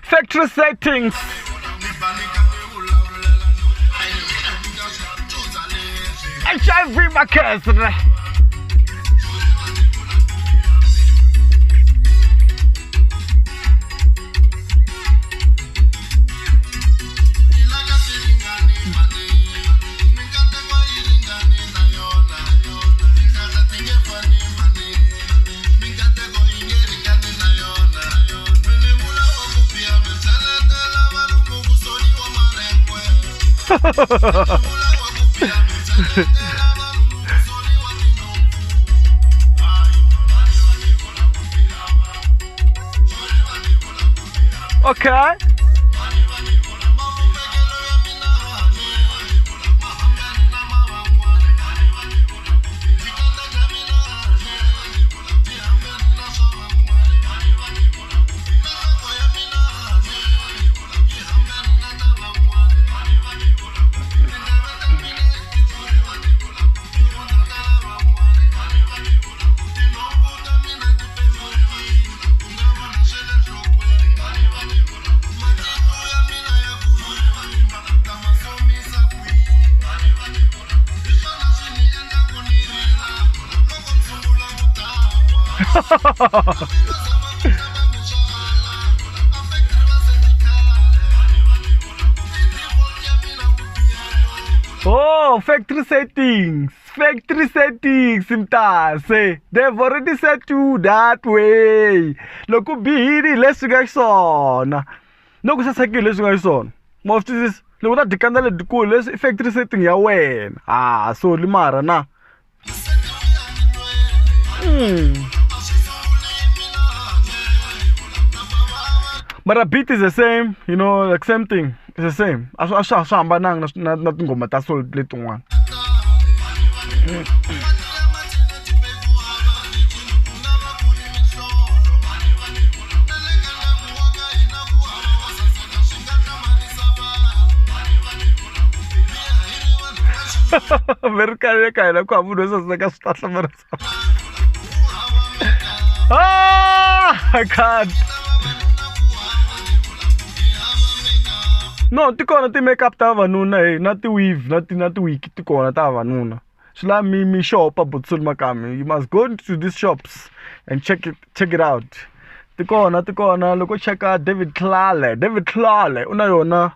Factory settings. HIV MAKHENSE. Okay. Oh, factory settings. Factory settings, mtase. They've already set you that way. Loku bihiri leswi nga xisona. Loko sasekile leswi nga xisona. Most is loko ta dikandela dikulu leswi factory setting ya wena. Ah, so limara na. But a beat is the same, you know, like same thing. It's the same. Asha hambananga na tingoma ta soul letin'wana. America kaina kwa munhu saseka switahla mara. I can't. No, tikona ti make up ta vanuna na ti weave na ti wiki tikona ta vanuna. Shila mi shop abutsul makami. You must go to these shops and check it out. Tikona loko checka David Klale una yona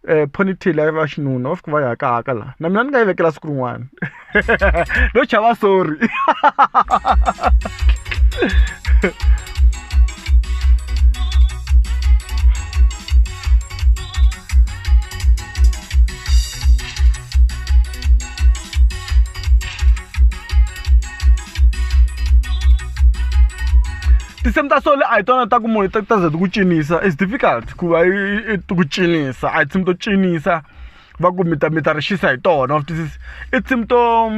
ponytail ya vaxinuna of kuva ya kaka la. Na mina ni nga yivekela siku rin'wana. No chava sorry. Tisemta sole a tona ta ku munhu ta za ku cinisa. It's difficult ku va ku cinisa. A tsimto cinisa va ku mita rishisa hi tona. This is itsimto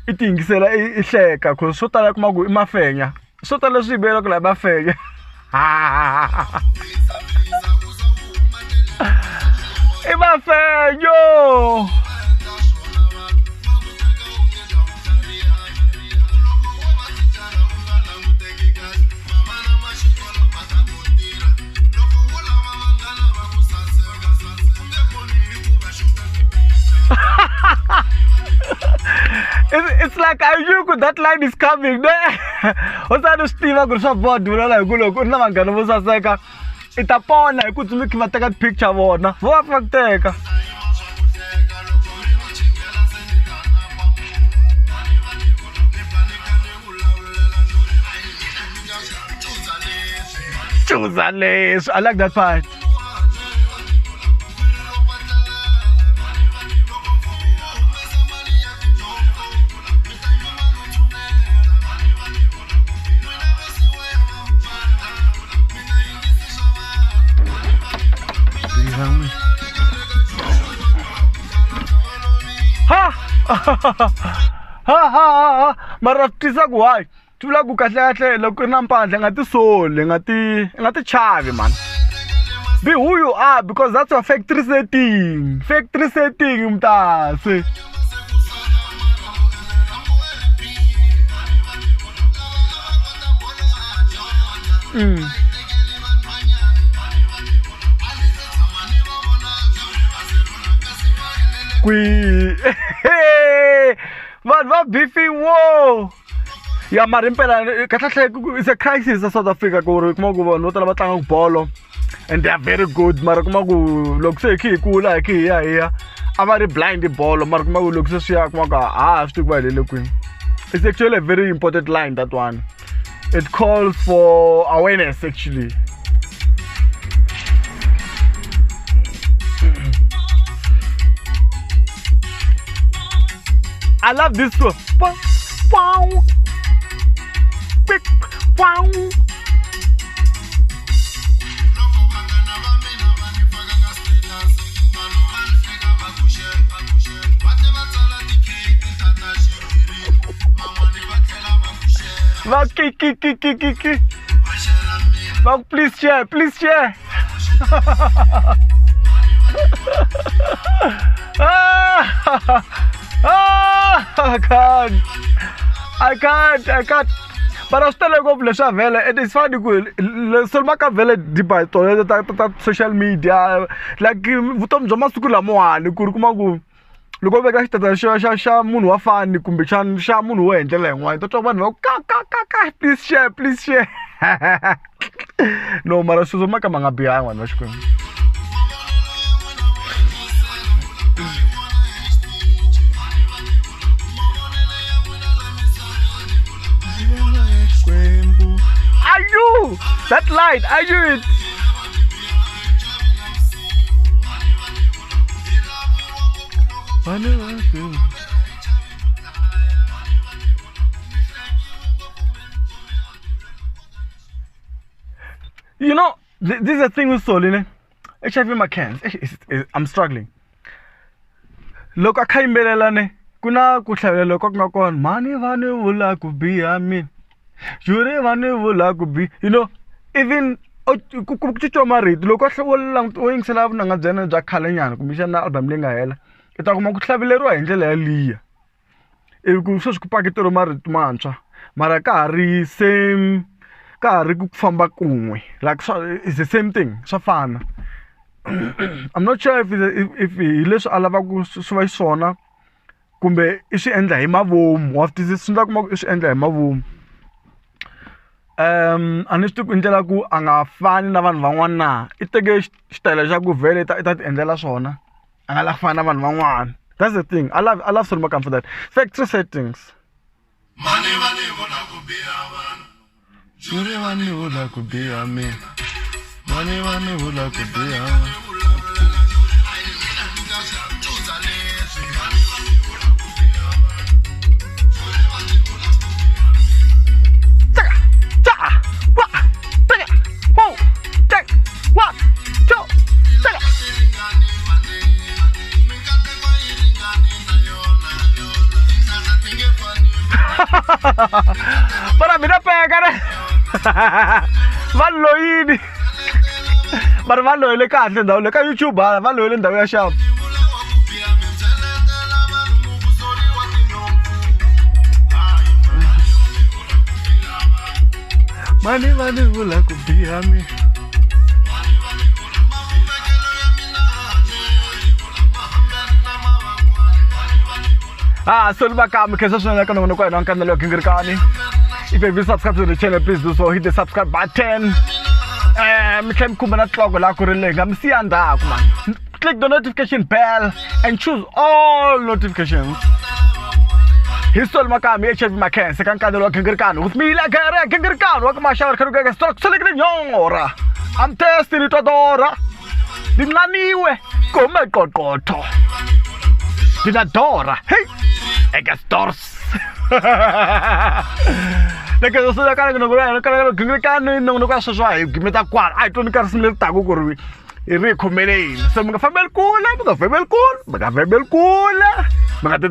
itingisela ihleka ku swo tala kuma ku imafenya. Swo tala swi bela ku la mafenya. Imafenyo. It's like I knew that line is coming. What's that Steve board like go na mangana vo saseka. Itapona hi ku tsumiki va teka picture vona. Vo fa teka. Choose I like that part. Mara tisa ku hayi tula ku kahle loko na mpandla ngati sole ngati chavi man. Be who you are because that's your factory setting mtase. Vanhu va beefing wo ya mara impela kahle it's a crisis South Africa ku ri kuma ku vanhu vo tala va tlanga bolo and they are very good mara kuma ku loko se hi kula hi ya a va ri blind bolo mara kuma ku loko se swi ya kuma ku swi tivi va helele kwini. It's actually a very important line, that one. It calls for awareness actually. I love this one. Wow. Wow. Ki. Please share. I can't. But I'm still go blesha vele. It is funny cool. Solma ka vele diba to social media. Like vutom joma sukula moani kurukuma ku. Loko veka xitata xa munhu wa fani kumbe xa munhu wo endlela yin'wana to twa vanhu ka please share no mara sweswo maka ma nga bihanga vanhu va xikwembu. Are you that light? Are you it? You know, this is a thing with soul, HIV MAKHENSE. I'm struggling. Look, I can't be kuna kuhlavela loko nga kona mani vane vula ku be amen jure vane vula ku be, you know, even ku titwa marito loko hlola o yingisela vunanga byena bya khale nyana kumbe xana album leyi nga hela i ta kuma ku hlaveleriwa hi ndlela ya liya ku sweswi ku paketelo marito mantshwa mara ka ha ri same ka ha ri ku famba kun'we like it's the same thing swa fana. I'm not sure if hi leswi a lava ku swi va swona kumbe I swi endla hi mavomu wa swi ndla kuma I swi endla hi mavomu. A ni swi tivi ku ndlela ku a nga fani na vanhu van'wana na I teke xitayile xa ku vhele I ta ti endlela swona a nga la fani na vanhu van'wana. That's the thing. I love Solomon for that. Factory settings. Money vula ku be avan. Jure mani vula ku be amen. Money vula ku be avan. Para mina pega ne valoyini mara valoyile kahle ndhawu le ka YouTube valoyile ndhawu ya xavu. Mani vula ku biha mi Solomon kesa swinene ka nongonoko wa hina Nkanelo Gingirikani. If you haven't subscribed to the channel, please do so. Hit the subscribe button. Mi tlhela mi khumba na tlogo laha ku ri lenga mi siya ndzhaku man. Click the notification bell and choose all notifications. Hi Solomon HIV MAKHENSE ka Nkanelo Gingirikani with me like Gingirikani wa ka maxava ri kha ri stock selekile nyora. I'm testing it adora. Dinganiwe come qoqotho. Dinadora. Hey. Egastors. Like I said, I can't go Gingirikani no question why give me that quad. I don't care some little tago go ri recommend. So mga famel cool, mga famel cool. Mga te